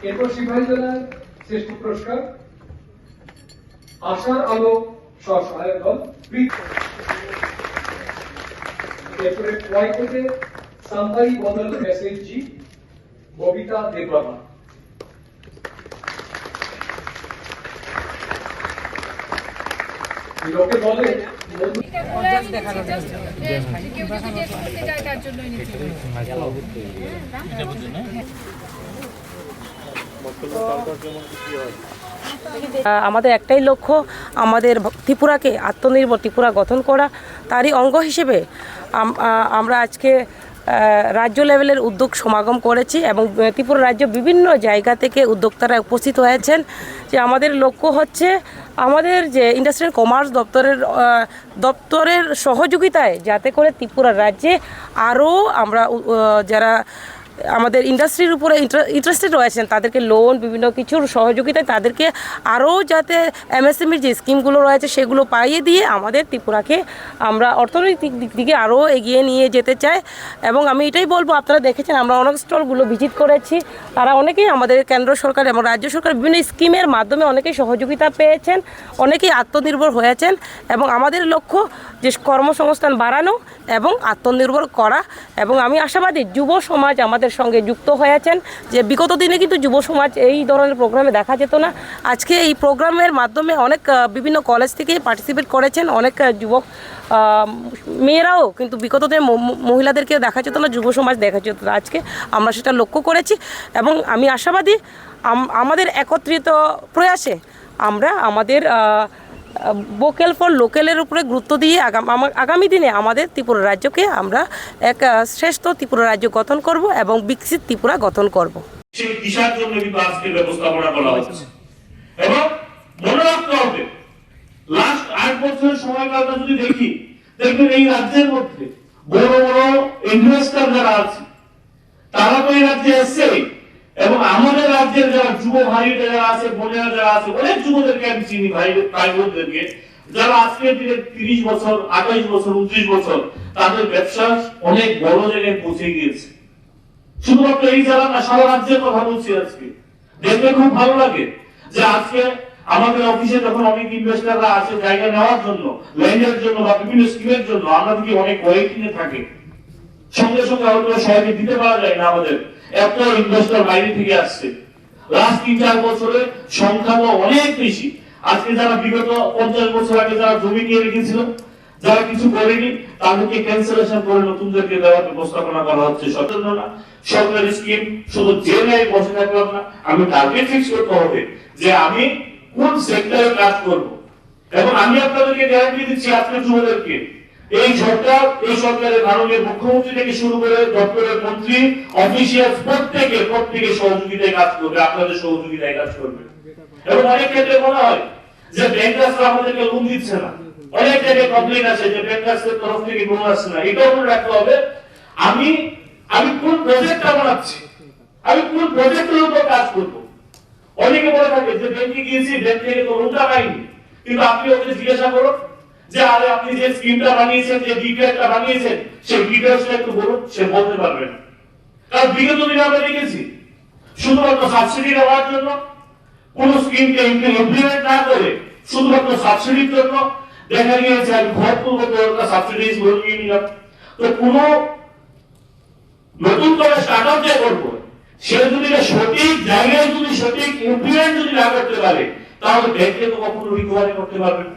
এরপর সিপাহী জেলার শ্রেষ্ঠ পুরস্কার আশার আলো স্বসহায়ক দল। এরপরে ওয়াই থেকে সাম্বাই বদল এসএইচজি ববিতা দেববর্মা। লোকে বলে আমাদের একটাই লক্ষ্য, আমাদের ত্রিপুরাকে আত্মনির্ভর ত্রিপুরা গঠন করা। তারই অঙ্গ হিসেবে আমরা আজকে রাজ্য লেভেলের উদ্যোগ সমাগম করেছি এবং ত্রিপুরা রাজ্য বিভিন্ন জায়গা থেকে উদ্যোক্তারা উপস্থিত হয়েছেন। যে আমাদের লক্ষ্য হচ্ছে আমাদের যে ইন্ডাস্ট্রিয়াল কমার্স দপ্তরের সহযোগিতায় যাতে করে ত্রিপুরা রাজ্যে আরও আমরা যারা আমাদের ইন্ডাস্ট্রির উপরে ইন্টারেস্টেড রয়েছেন তাদেরকে লোন বিভিন্ন কিছুর সহযোগিতায় তাদেরকে আরও যাতে এমএসএমইর যে স্কিমগুলো রয়েছে সেগুলো পাইয়ে দিয়ে আমাদের ত্রিপুরাকে আমরা অর্থনৈতিক দিক থেকে আরও এগিয়ে নিয়ে যেতে চাই। এবং আমি এটাই বলবো, আপনারা দেখেছেন আমরা অনেক স্টলগুলো ভিজিট করেছি, তারা অনেকেই আমাদের কেন্দ্র সরকার এবং রাজ্য সরকার বিভিন্ন স্কিমের মাধ্যমে অনেকেই সহযোগিতা পেয়েছেন, অনেকেই আত্মনির্ভর হয়েছেন। এবং আমাদের লক্ষ্য যে কর্মসংস্থান বাড়ানো এবং আত্মনির্ভর করা। এবং আমি আশাবাদী যুব সমাজ আমাদের সঙ্গে যুক্ত হয়েছেন, যে বিগত দিনে কিন্তু যুব সমাজ এই ধরনের প্রোগ্রামে দেখা যেত না। আজকে এই প্রোগ্রামের মাধ্যমে অনেক বিভিন্ন কলেজ থেকে পার্টিসিপেট করেছেন, অনেক যুবক মেয়েরাও কিন্তু বিগত দিনে মহিলাদেরকে দেখা যেত না, যুব সমাজ দেখা যেত না। আজকে আমরা সেটা লক্ষ্য করেছি এবং আমি আশাবাদী আমাদের একত্রিত প্রয়াসে আমরা আমাদের ভোকাল ফর লোকালের উপরে গুরুত্ব দিয়ে আগামী দিনে আমাদের ত্রিপুরা রাজ্যকে আমরা এক শ্রেষ্ঠ ত্রিপুরা রাজ্য গঠন করব এবং বিকশিত ত্রিপুরা গঠন করব। সেই দিশার জন্য কিন্তু আজকে ব্যবস্থাপনা করা হচ্ছে। এবং মনে রাখতে হবে, লাস্ট 8 বছরের সময়কালটা যদি দেখি, দেখবেন এই রাজ্যের মধ্যে বড় বড় ইনভেস্টর যারা আছে তারা তো এই রাজ্যে এসছে। এবং আমাদের রাজ্যের যারা যুব ভাইরা যারা আছে, বোনেরা যারা আছে, অনেক যুবদেরকে আমি চিনি, ভাই বোনদেরকে, যারা আজকে 30 বছর 28 বছর 29 বছর তাদের ব্যবসা অনেক বড় জায়গায় পৌঁছে গিয়েছে। শুধুমাত্র এই জেলা না, সারা রাজ্যের কথা বলছি। আজকে দেখতে খুব ভালো লাগে যে আজকে আমাদের অফিসে যখন অনেক ইনভেস্টররা আসে জায়গা নেওয়ার জন্য, ল্যান্ডের জন্য বা বিভিন্ন স্কিমের জন্য, আমরা থেকে অনেক ওয়েটিংয়ে থাকে, সঙ্গে সঙ্গে হয়তো সবাইকে দিতে পারা যায় না। আমাদের এত ইনভেস্টর বাইরে থেকে আসছে, লাস্ট 3-4 বছরে সংখ্যা তো অনেক বেশি। আজকে যারা বিগত 50 বছর আগে যারা জমি নিয়ে রেখেছিল, যারা কিছু করেনি, তাদেরকে ক্যান্সেলেশন করে নতুনদেরকে দেওয়ার ব্যবস্থাপনা করা হচ্ছে। সচেতন না, সরকারি স্কিম শুধু জেলায় বসে থাকলাম না, আমি টার্গেট ফিক্স করতে হবে যে আমি কোন সেক্টরে কাজ করব। এবং আমি আপনাদেরকে গ্যারান্টি দিচ্ছি, আপনার যুবদেরকে, এই সরকারের মাননীয় মুখ্যমন্ত্রী থেকে শুরু করে দপ্তরের মন্ত্রী, অফিসিয়াল প্রত্যেকে সহযোগিতায় কাজ করবে, আপনাদের সহযোগিতায় কাজ করবে। এবং অনেক ক্ষেত্রে মনে হয় যে ব্যাংকার্সরা আমাদেরকে লোন দিচ্ছে না, অনেক জায়গায় কমপ্লেইন আসে যে ব্যাংকার্সের তরফ থেকে লোন আসছে না। এটাও মনে রাখতে হবে, আমি কোন প্রজেক্টটা বানাচ্ছি, আমি কোন প্রজেক্টের উপর কাজ করব। অনেকে বলে থাকে যে ব্যাংকে গিয়েছি, ব্যাংক থেকে তো লোনটা পাইনি, কিন্তু আপনি ওকে জিজ্ঞাসা করুন যে আরে আপনি যে স্কিমটা বানিয়েছেন, যে ডিটেইলটা বানিয়েছেন, সেই ডিটেইলসটা একটু বলুন, সে বলতে পারবে না। কারণ বিগত দিনে আমরা দেখেছি শুধুমাত্র সাবসিডি নেওয়ার জন্য, কোন স্কিমকে ইমপ্লিমেন্ট না করে শুধুমাত্র সাবসিডির জন্য দেখা গিয়েছে আমি ভরপুর সাবসিডিজ লোন নিয়ে নিলাম। তো কোন নতুন করে স্টার্টআপ যে করবো, সে যদি সঠিক জায়গায় যদি সঠিক ইমপ্লিমেন্ট যদি না করতে পারে, তাহলে ব্যাংকে তো কখনো রিকভারি করতে পারবে না।